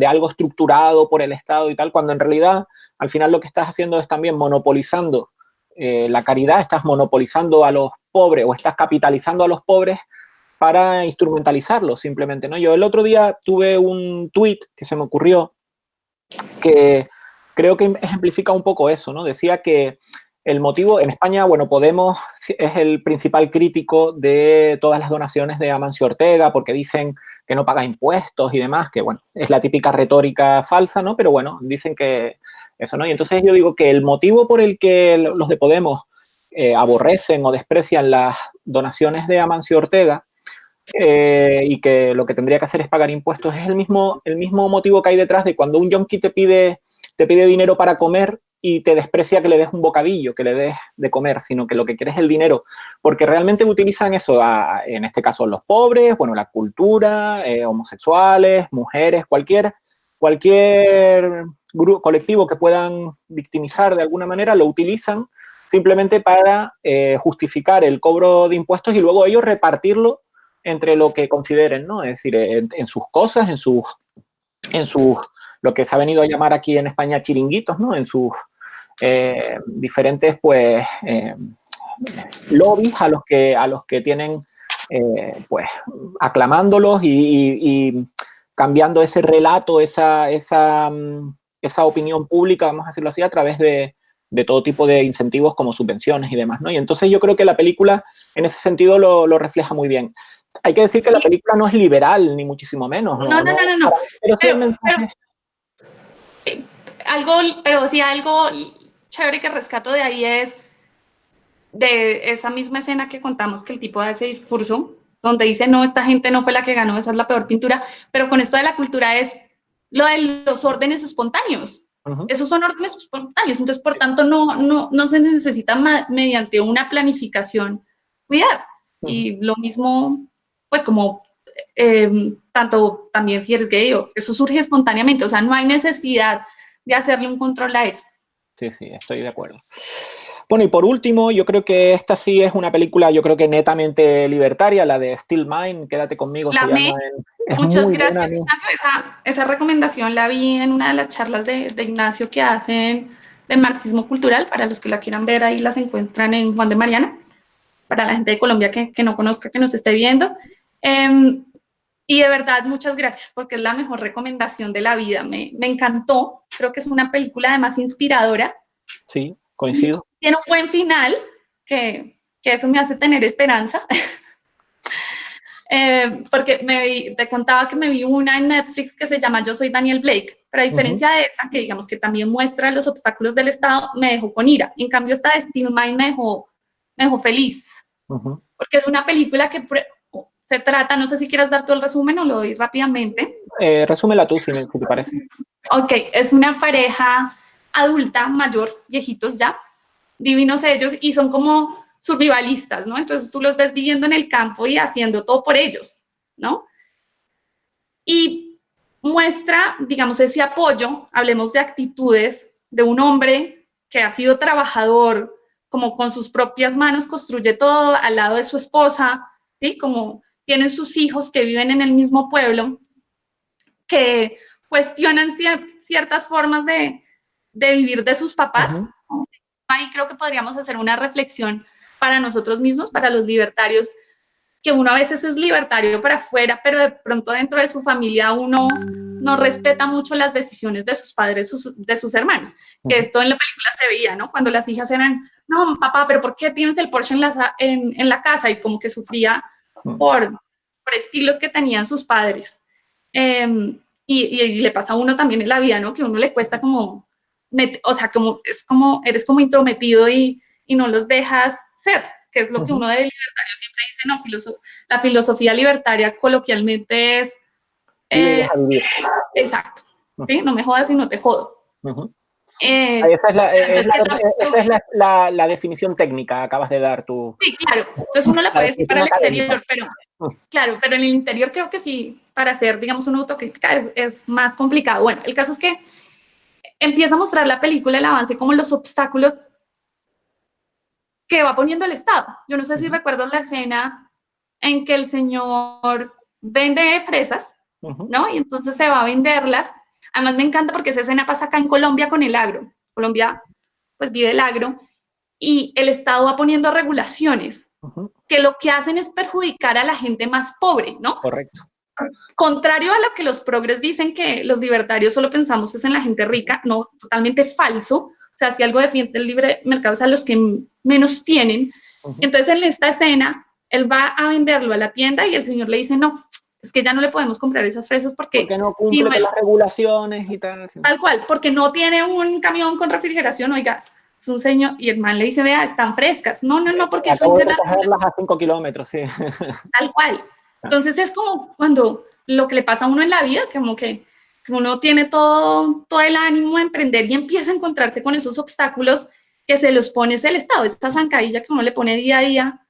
algo estructurado por el Estado y tal, cuando en realidad al final lo que estás haciendo es también monopolizando la caridad, estás monopolizando a los pobres o estás capitalizando a los pobres para instrumentalizarlo simplemente, ¿no? Yo el otro día tuve un tuit que se me ocurrió que creo que ejemplifica un poco eso, ¿no? Decía que el motivo, en España, bueno, Podemos es el principal crítico de todas las donaciones de Amancio Ortega porque dicen que no paga impuestos y demás, que bueno, es la típica retórica falsa, ¿no? Pero bueno, dicen que eso, ¿no? Y entonces yo digo que el motivo por el que los de Podemos aborrecen o desprecian las donaciones de Amancio Ortega y que lo que tendría que hacer es pagar impuestos, es el mismo motivo que hay detrás de cuando un yonki te pide dinero para comer y te desprecia que le des un bocadillo, que le des de comer, sino que lo que quieres es el dinero, porque realmente utilizan eso, en este caso los pobres, bueno, la cultura, homosexuales, mujeres, cualquier colectivo que puedan victimizar de alguna manera, lo utilizan simplemente para justificar el cobro de impuestos y luego ellos repartirlo entre lo que consideren, ¿no? Es decir, en sus cosas, en sus lo que se ha venido a llamar aquí en España chiringuitos, ¿no? En sus diferentes, pues, lobbies a los que tienen, pues, aclamándolos y cambiando ese relato, esa opinión pública, vamos a decirlo así, a través de todo tipo de incentivos como subvenciones y demás, ¿no? Y entonces yo creo que la película en ese sentido lo refleja muy bien. Hay que decir que la película no es liberal, ni muchísimo menos. No. Pero sí el mensaje... Pero sí algo chévere que rescato de ahí es de esa misma escena que contamos que el tipo da ese discurso donde dice, no, esta gente no fue la que ganó, esa es la peor pintura, pero con esto de la cultura es lo de los órdenes espontáneos. Esos son órdenes espontáneos, entonces por tanto no se necesita mediante una planificación cuidar. Y lo mismo, pues como tanto también si eres gay, eso surge espontáneamente, o sea, no hay necesidad de hacerle un control a eso. Sí, estoy de acuerdo. Bueno, y por último, yo creo que esta sí es una película, yo creo que netamente libertaria, la de Still Mine, Quédate conmigo. La amé. Muchas gracias, Ignacio. Esa recomendación la vi en una de las charlas de Ignacio que hacen de marxismo cultural. Para los que la quieran ver, ahí las encuentran en Juan de Mariana. Para la gente de Colombia que no conozca, que nos esté viendo. Y de verdad, muchas gracias, porque es la mejor recomendación de la vida. Me encantó. Creo que es una película además inspiradora. Sí, coincido. Tiene un buen final, que eso me hace tener esperanza. Porque te contaba que me vi una en Netflix que se llama Yo soy Daniel Blake, pero a diferencia de esta, que digamos que también muestra los obstáculos del Estado, me dejó con ira. En cambio, esta de Still Mine me dejó feliz, porque es una película que se trata, no sé si quieras dar tú el resumen o lo doy rápidamente. Resúmela tú, si te parece. Ok, es una pareja adulta, mayor, viejitos ya, divinos ellos, y son como survivalistas, ¿no? Entonces tú los ves viviendo en el campo y haciendo todo por ellos, ¿no? Y muestra, digamos, ese apoyo, hablemos de actitudes de un hombre que ha sido trabajador, como con sus propias manos construye todo al lado de su esposa, ¿sí? Como tienen sus hijos que viven en el mismo pueblo, que cuestionan ciertas formas de vivir de sus papás. Ahí creo que podríamos hacer una reflexión para nosotros mismos, para los libertarios, que uno a veces es libertario para afuera, pero de pronto dentro de su familia uno no respeta mucho las decisiones de sus padres, de sus hermanos. Que esto en la película se veía, ¿no? Cuando las hijas eran, no, papá, pero ¿por qué tienes el Porsche en la casa? Y como que sufría por estilos que tenían sus padres. Y le pasa a uno también en la vida, ¿no? Que a uno le cuesta como, o sea, como, es como, eres como intrometido y no los dejas ser, que es lo que uno de libertario siempre dice, no, la filosofía libertaria coloquialmente es... deja vivir. Exacto, ¿sí? No me jodas y no te jodo. Esa es la definición técnica, acabas de dar tú. Sí, claro. Entonces uno la puede decir para el exterior, pero claro, pero en el interior creo que sí, para hacer, digamos, una autocrítica es más complicado. Bueno, el caso es que empieza a mostrar la película el avance como los obstáculos que va poniendo el Estado. Yo no sé si recuerdas la escena en que el señor vende fresas, ¿no? Y entonces se va a venderlas. Además me encanta porque esa escena pasa acá en Colombia con el agro. Colombia, pues, vive el agro. Y el Estado va poniendo regulaciones que lo que hacen es perjudicar a la gente más pobre, ¿no? Correcto. Contrario a lo que los progres dicen que los libertarios solo pensamos es en la gente rica, no, totalmente falso. O sea, si algo defiende el libre mercado es a los que menos tienen. Entonces, en esta escena, él va a venderlo a la tienda y el señor le dice, no, es que ya no le podemos comprar esas fresas porque no cumple con las regulaciones y tal. Tal cual, porque no tiene un camión con refrigeración, oiga, es un señor, y el man le dice, vea, están frescas. No, porque eso acabo de recogerlas a 5 kilómetros, sí. Tal cual. Entonces es como cuando lo que le pasa a uno en la vida, como que uno tiene todo el ánimo de emprender y empieza a encontrarse con esos obstáculos que se los pone el Estado, esta zancadilla que uno le pone día a día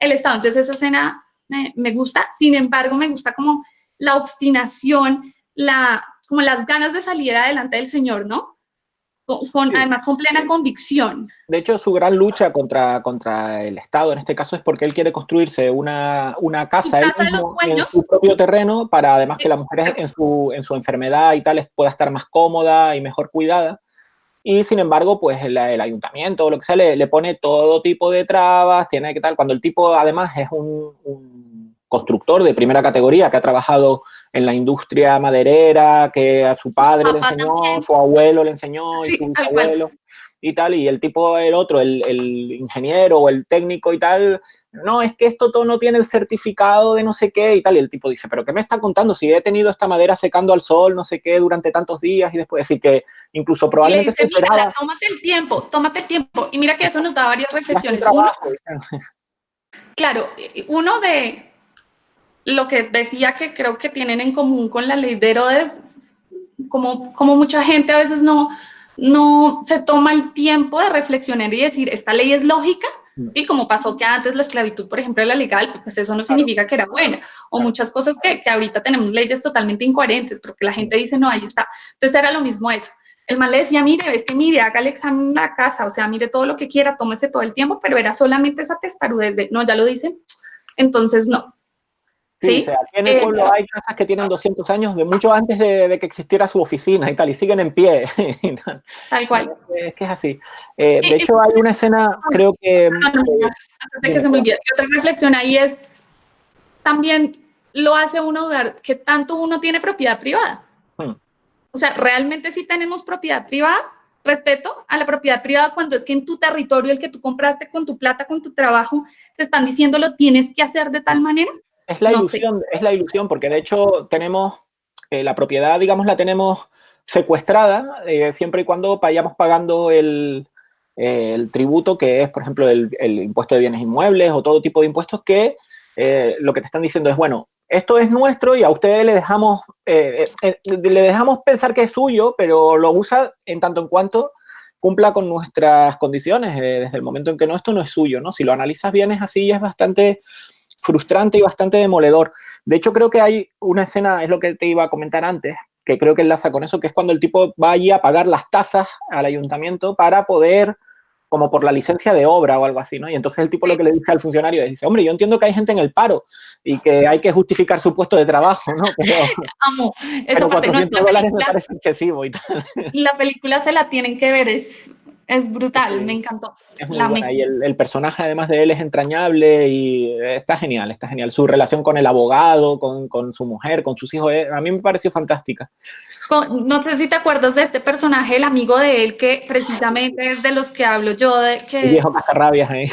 el Estado. Entonces esa escena me gusta, sin embargo me gusta como la obstinación, como las ganas de salir adelante del señor, ¿no? Además con plena convicción. De hecho, su gran lucha contra el Estado, en este caso, es porque él quiere construirse una casa él mismo en su propio terreno para además que la mujer en su enfermedad y tal pueda estar más cómoda y mejor cuidada. Y sin embargo, pues el ayuntamiento o lo que sea le pone todo tipo de trabas, tiene que tal, cuando el tipo además es un constructor de primera categoría que ha trabajado en la industria maderera, que a su padre le enseñó, también. Su abuelo le enseñó, sí, y su abuelo y tal, y el tipo, el otro, el ingeniero o el técnico y tal, no, es que esto todo no tiene el certificado de no sé qué y tal, y el tipo dice, pero ¿qué me está contando? Si he tenido esta madera secando al sol, no sé qué, durante tantos días, y después decir que incluso probablemente y le dice, mira, tómate el tiempo, y mira que eso nos da varias reflexiones. Claro, uno de lo que decía que creo que tienen en común con la ley de Herodes, como mucha gente a veces no se toma el tiempo de reflexionar y decir, esta ley es lógica, y como pasó que antes la esclavitud, por ejemplo, era legal, pues eso no significa que era buena, o muchas cosas que ahorita tenemos leyes totalmente incoherentes, porque la gente dice, no, ahí está. Entonces era lo mismo eso. El man le decía, mire, haga el examen en la casa, o sea, mire todo lo que quiera, tómese todo el tiempo, pero era solamente esa testarudez de, no, ya lo dicen, entonces no. Sí, o sea, aquí en el pueblo hay casas que tienen 200 años, de mucho antes de que existiera su oficina y tal, y siguen en pie. Tal cual. Es que es así. De hecho, hay una escena, creo que... Antes de que se me olvide, otra reflexión ahí es, también lo hace uno dudar que tanto uno tiene propiedad privada. O sea, realmente sí tenemos propiedad privada, respeto a la propiedad privada cuando es que en tu territorio, el que tú compraste con tu plata, con tu trabajo, te están diciendo lo tienes que hacer de tal manera. Es la ilusión, es la ilusión, porque de hecho tenemos, la propiedad, digamos, la tenemos secuestrada siempre y cuando vayamos pagando el tributo que es, por ejemplo, el impuesto de bienes inmuebles o todo tipo de impuestos que lo que te están diciendo es, bueno, esto es nuestro y a ustedes le dejamos pensar que es suyo, pero lo usa en tanto en cuanto cumpla con nuestras condiciones desde el momento en que no, esto no es suyo, ¿no? Si lo analizas bien es así y es bastante frustrante y bastante demoledor. De hecho, creo que hay una escena, es lo que te iba a comentar antes, que creo que enlaza con eso, que es cuando el tipo va allí a pagar las tasas al ayuntamiento para poder, como por la licencia de obra o algo así, ¿no? Y entonces el tipo lo que le dice al funcionario es, dice, hombre, yo entiendo que hay gente en el paro y que hay que justificar su puesto de trabajo, ¿no? Amo, pero $400 me parece excesivo y tal. La película se la tienen que ver, es Es brutal, me Sí, encantó. es muy La buena. amé. Y el personaje, además de él, es entrañable y está genial, está genial. Su relación con el abogado, con su mujer, con sus hijos, a mí me pareció fantástica. No sé si te acuerdas de este personaje, el amigo de él, que precisamente es de los que hablo yo, de El que, viejo cascarrabias ahí.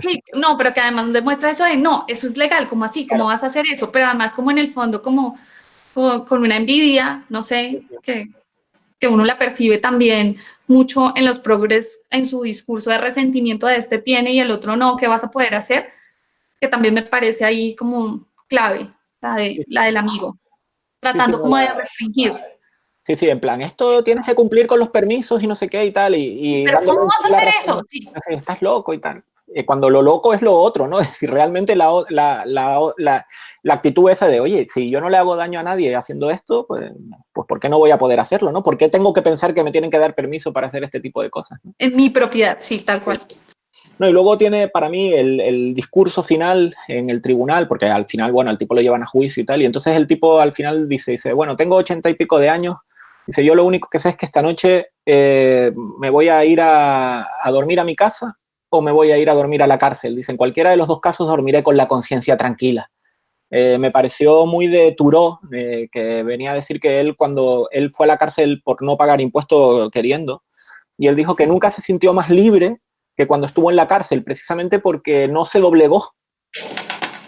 sí, no, pero que además demuestra eso de, no, eso es legal, como así, cómo Claro. vas a hacer eso, pero además como en el fondo, como con una envidia, no sé, que uno la percibe también mucho en los progres, en su discurso de resentimiento de este tiene y el otro no, ¿qué vas a poder hacer? Que también me parece ahí como clave, Sí, la del amigo, sí, sí, tratando no, como de restringir. sí, sí, en plan, esto tienes que cumplir con los permisos y no sé qué y tal, y Pero dándole ¿cómo un vas a poco la hacer eso? razón, Sí. estás loco y tal. Cuando lo loco es lo otro, ¿no? Es decir, realmente la actitud esa de, oye, si yo no le hago daño a nadie haciendo esto, pues ¿por qué no voy a poder hacerlo, no? ¿Por qué tengo que pensar que me tienen que dar permiso para hacer este tipo de cosas, ¿no? En mi propiedad, sí, tal Sí. cual. No, y luego tiene para mí el discurso final en el tribunal, porque al final, bueno, al tipo lo llevan a juicio y tal, y entonces el tipo al final dice, bueno, tengo 80 y pico de años, dice, yo lo único que sé es que esta noche me voy a ir a dormir a mi casa o me voy a ir a dormir a la cárcel. Dice, en cualquiera de los dos casos dormiré con la conciencia tranquila. Me pareció muy de Turó, que venía a decir que él cuando él fue a la cárcel por no pagar impuestos queriendo, y él dijo que nunca se sintió más libre que cuando estuvo en la cárcel, precisamente porque no se doblegó.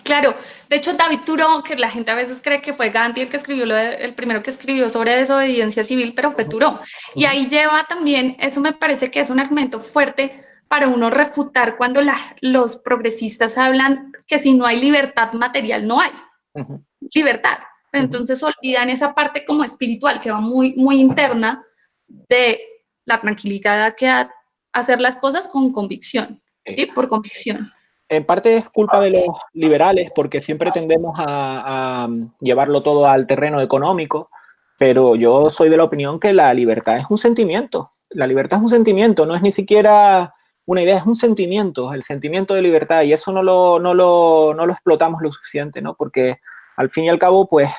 Claro, de hecho David Thoreau, que la gente a veces cree que fue Gandhi el que escribió el primero que escribió sobre desobediencia civil, pero fue Thoreau. Y ahí lleva también, eso me parece que es un argumento fuerte para uno refutar cuando los progresistas hablan que si no hay libertad material, no hay libertad. Pero entonces olvidan esa parte como espiritual que va muy, muy interna de la tranquilidad que da hacer las cosas con convicción, ¿sí? Por convicción. En parte es culpa de los liberales, porque siempre tendemos a llevarlo todo al terreno económico, pero yo soy de la opinión que la libertad es un sentimiento. La libertad es un sentimiento, no es ni siquiera una idea, es un sentimiento, el sentimiento de libertad, y eso no lo explotamos lo suficiente, ¿no? Porque al fin y al cabo, pues,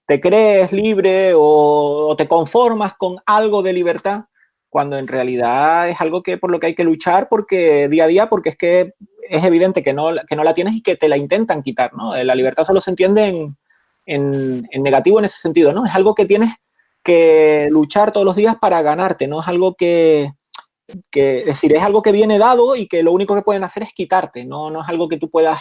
te crees libre o te conformas con algo de libertad, cuando en realidad es algo que por lo que hay que luchar porque día a día, porque es que es evidente que no la tienes y que te la intentan quitar, ¿no? La libertad solo se entiende en negativo en ese sentido, ¿no? Es algo que tienes que luchar todos los días para ganarte, no es algo es decir, es algo que viene dado y que lo único que pueden hacer es quitarte, no es algo que tú puedas.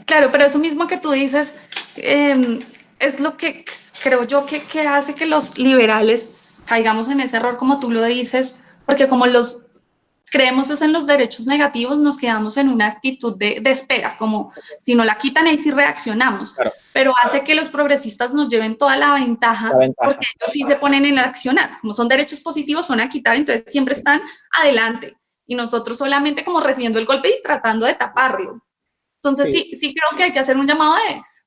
Claro, pero eso mismo que tú dices es lo que creo yo que hace que los liberales caigamos en ese error, como tú lo dices, porque como los creemos es en los derechos negativos, nos quedamos en una actitud de espera, como si no la quitan ahí sí reaccionamos, Claro, pero hace que los progresistas nos lleven toda la la ventaja ventaja. porque ellos sí se ponen en accionar, como son derechos positivos, son a quitar, entonces siempre están adelante y nosotros solamente como recibiendo el golpe y tratando de taparlo. Entonces Sí, sí creo que hay que hacer un llamado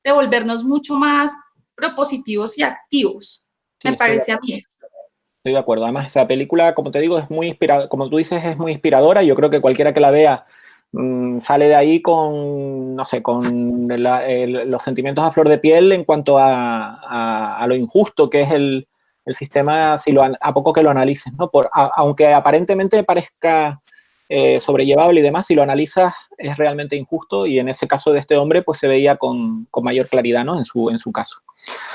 de volvernos mucho más propositivos y activos, sí, me estoy de parece a acuerdo. mí. Estoy de acuerdo. Además, esa película, como te digo, es muy inspiradora. Como tú dices, es muy inspiradora. Yo creo que cualquiera que la vea sale de ahí con, no sé, con los sentimientos a flor de piel en cuanto a lo injusto que es el sistema, si a poco que lo analices, ¿no? Aunque aparentemente parezca sobrellevable y demás, si lo analizas es realmente injusto y en ese caso de este hombre, pues se veía con mayor claridad, ¿no? En su caso.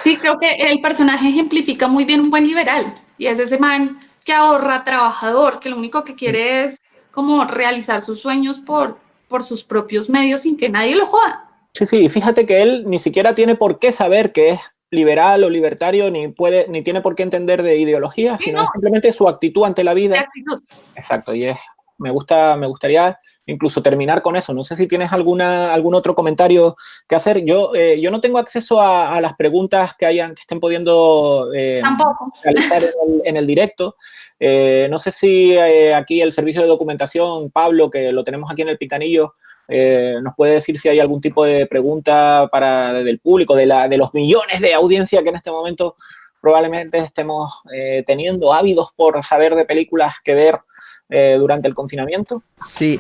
Sí, creo que el personaje ejemplifica muy bien un buen liberal y es ese man que ahorra, trabajador, que lo único que quiere es como realizar sus sueños por sus propios medios sin que nadie lo joda. Sí, sí, fíjate que él ni siquiera tiene por qué saber que es liberal o libertario, ni tiene por qué entender de ideología, Sí, sino no, es simplemente su actitud ante la de vida. actitud. Exacto, me gustaría incluso terminar con eso. No sé si tienes algún otro comentario que hacer. Yo no tengo acceso a las preguntas que estén pudiendo Tampoco. realizar en el directo. No sé si aquí el servicio de documentación, Pablo, que lo tenemos aquí en el Picanillo, nos puede decir si hay algún tipo de pregunta del público, de los millones de audiencia que en este momento probablemente estemos teniendo, ávidos por saber de películas que ver durante el confinamiento. Sí,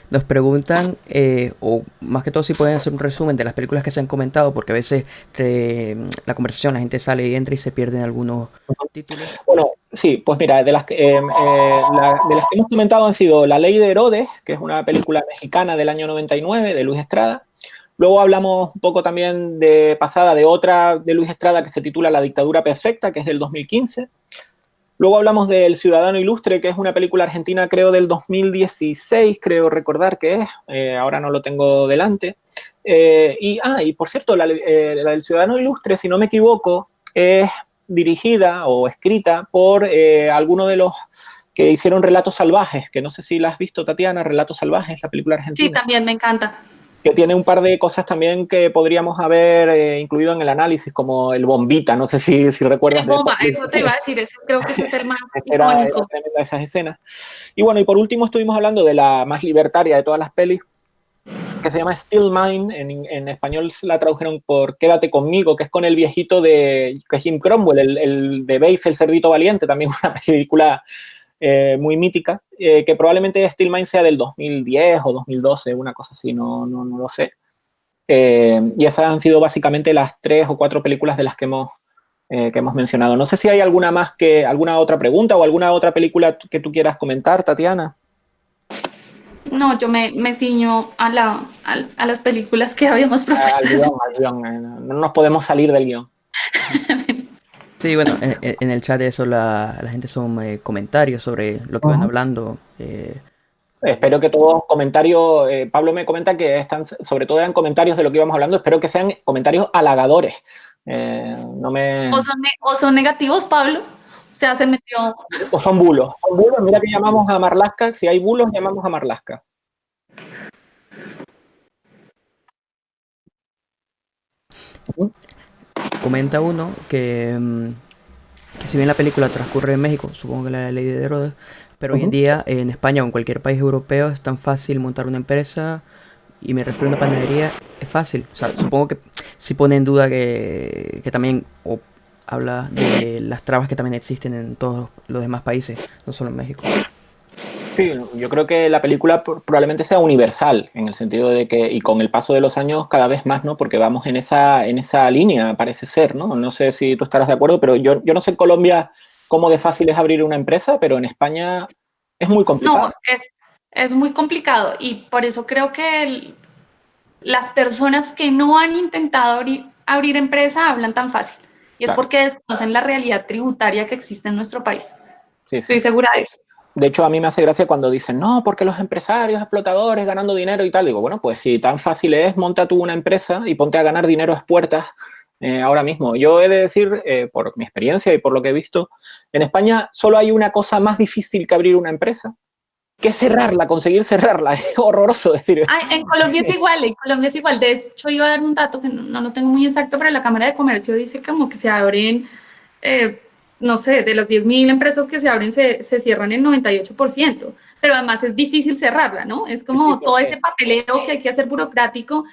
nos preguntan, o más que todo si pueden hacer un resumen de las películas que se han comentado, porque a veces la conversación, la gente sale y entra y se pierden algunos títulos. Bueno, sí, pues mira, de las que hemos comentado han sido La Ley de Herodes, que es una película mexicana del año 99 de Luis Estrada. Luego hablamos un poco también de pasada de otra de Luis Estrada que se titula La Dictadura Perfecta, que es del 2015. Luego hablamos de El Ciudadano Ilustre, que es una película argentina, creo, del 2016, creo recordar que es, ahora no lo tengo delante. Y por cierto, la del Ciudadano Ilustre, si no me equivoco, es dirigida o escrita por alguno de los que hicieron Relatos Salvajes, que no sé si la has visto, Tatiana, Relatos Salvajes, la película argentina. Sí, también me encanta. Que tiene un par de cosas también que podríamos haber incluido en el análisis, como el Bombita, no sé si recuerdas. El Bomba, eso te iba a decir, creo que ese es el más era icónico. tremenda esas escenas. Y bueno, y por último estuvimos hablando de la más libertaria de todas las pelis, que se llama Still Mine, en español la tradujeron por Quédate conmigo, que es con el viejito que es Jim Cromwell, el de Beif, el cerdito valiente, también una película muy mítica, que probablemente Still Mine sea del 2010 o 2012, una cosa así, no lo sé. Y esas han sido básicamente las 3 o 4 películas de las que hemos mencionado. No sé si hay alguna otra pregunta o alguna otra película que tú quieras comentar, Tatiana. No, yo me ciño a las películas que habíamos propuesto. Al guión, no nos podemos salir del guión. Sí, bueno, en el chat de eso la gente son comentarios sobre lo que van hablando. Espero que todos comentarios, Pablo me comenta que sobre todo eran comentarios de lo que íbamos hablando, espero que sean comentarios halagadores. ¿O son negativos, Pablo? O sea, se metió... O son bulos. Son bulos, mira que llamamos a Marlaska, si hay bulos llamamos a Marlaska. Comenta uno que si bien la película transcurre en México, supongo que la Ley de Herodes, pero hoy en día en España o en cualquier país europeo es tan fácil montar una empresa, y me refiero a una panadería, es fácil. O sea, supongo que sí pone en duda que también habla de las trabas que también existen en todos los demás países, no solo en México. Sí, yo creo que la película probablemente sea universal, en el sentido de que, y con el paso de los años cada vez más, ¿no? Porque vamos en esa línea, parece ser, ¿no? No sé si tú estarás de acuerdo, pero yo no sé en Colombia cómo de fácil es abrir una empresa, pero en España es muy complicado. No, es muy complicado, y por eso creo que las personas que no han intentado abrir empresa hablan tan fácil. Y es porque desconocen la realidad tributaria que existe en nuestro país. Sí, Estoy segura de eso. De hecho, a mí me hace gracia cuando dicen, no, porque los empresarios, explotadores, ganando dinero y tal. Digo, bueno, pues si tan fácil es, monta tú una empresa y ponte a ganar dinero a expuertas ahora mismo. Yo he de decir, por mi experiencia y por lo que he visto, en España solo hay una cosa más difícil que abrir una empresa, que es cerrarla, conseguir cerrarla. Es horroroso decir eso. En Colombia es igual, De hecho, iba a dar un dato que no lo tengo muy exacto, pero la Cámara de Comercio dice como que se abren... no sé, de las 10.000 empresas que se abren, se cierran el 98%, pero además es difícil cerrarla, ¿no? Es como todo ese papeleo que hay que hacer burocrático,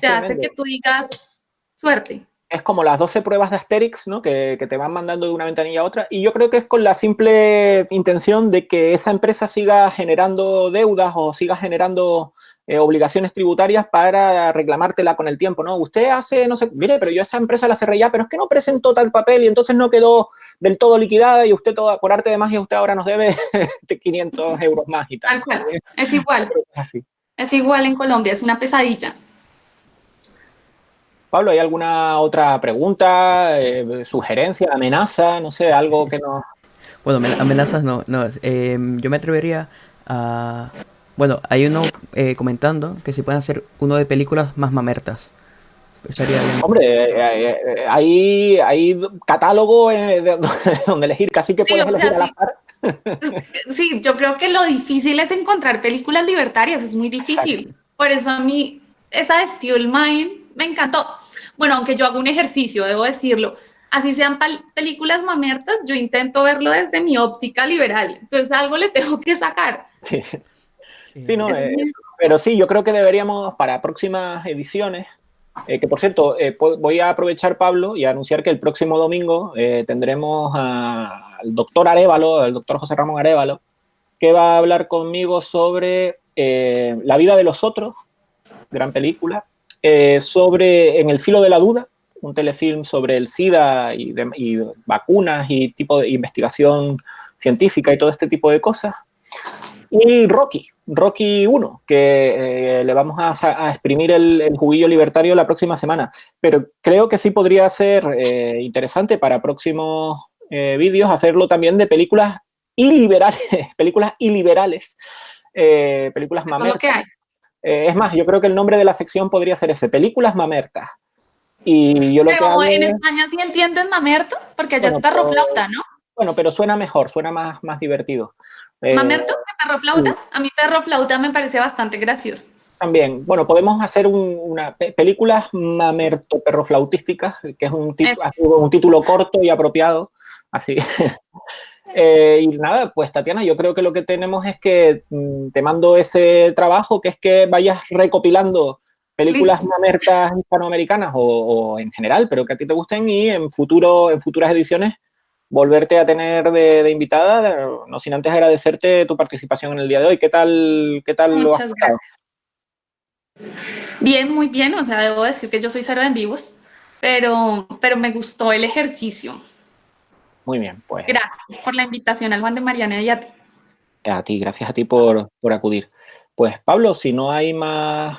te hace que tú digas, suerte. Es como las 12 pruebas de Asterix, ¿no? Que te van mandando de una ventanilla a otra, y yo creo que es con la simple intención de que esa empresa siga generando deudas o siga generando obligaciones tributarias para reclamártela con el tiempo, ¿no? Usted hace, no sé, mire, pero yo esa empresa la cerré ya, pero es que no presentó tal papel y entonces no quedó del todo liquidada y usted, por arte de magia, usted ahora nos debe 500 euros más y tal. Tal cual, es igual. Es así. Es igual en Colombia, es una pesadilla. Pablo, ¿hay alguna otra pregunta, sugerencia, amenaza, no sé, algo que no... Bueno, amenazas no. Yo me atrevería a... Bueno, hay uno comentando que si pueden hacer uno de películas más mamertas. Estaría bien. Hombre, hay catálogo donde elegir, casi que puedes elegir al azar. Sí, yo creo que lo difícil es encontrar películas libertarias, es muy difícil. Exacto. Por eso a mí esa de Still Mine me encantó. Bueno, aunque yo hago un ejercicio, debo decirlo, así sean películas mamertas, yo intento verlo desde mi óptica liberal, entonces algo le tengo que sacar. Sí, no, pero sí, yo creo que deberíamos para próximas ediciones, que por cierto, voy a aprovechar, Pablo, y a anunciar que el próximo domingo tendremos al doctor Arévalo, al doctor José Ramón Arévalo, que va a hablar conmigo sobre La vida de los otros, gran película, sobre En el filo de la duda, un telefilm sobre el SIDA y vacunas y tipo de investigación científica y todo este tipo de cosas. Y Rocky 1, que le vamos a exprimir el juguillo libertario la próxima semana. Pero creo que sí podría ser interesante para próximos vídeos hacerlo también de películas iliberales, películas iliberales, películas Eso es lo que mamertas. hay. Es más, yo creo que el nombre de la sección podría ser ese, películas mamertas. Y yo lo que Pero hago en es, España sí entienden mamerto, porque allá es bueno, perro flauta, ¿no? pero suena mejor, suena más divertido. ¿Mamerto que perro flauta? Sí, A mí perro flauta me parece bastante gracioso. también, bueno, podemos hacer películas mamerto-perroflautísticas, que es Eso. un título corto y apropiado, así. Y nada, pues Tatiana, yo creo que lo que tenemos es que te mando ese trabajo, que es que vayas recopilando películas Listo. mamertas hispanoamericanas o en general, pero que a ti te gusten y en futuras ediciones volverte a tener de invitada, no sin antes agradecerte tu participación en el día de hoy. ¿Qué tal lo has Muchas pasado? gracias. Bien, muy bien. O sea, debo decir que yo soy cero en vivos, pero me gustó el ejercicio. Muy bien, pues Gracias por la invitación al Juan de Mariana y a ti. a ti, gracias a ti por acudir. Pues Pablo, si no hay más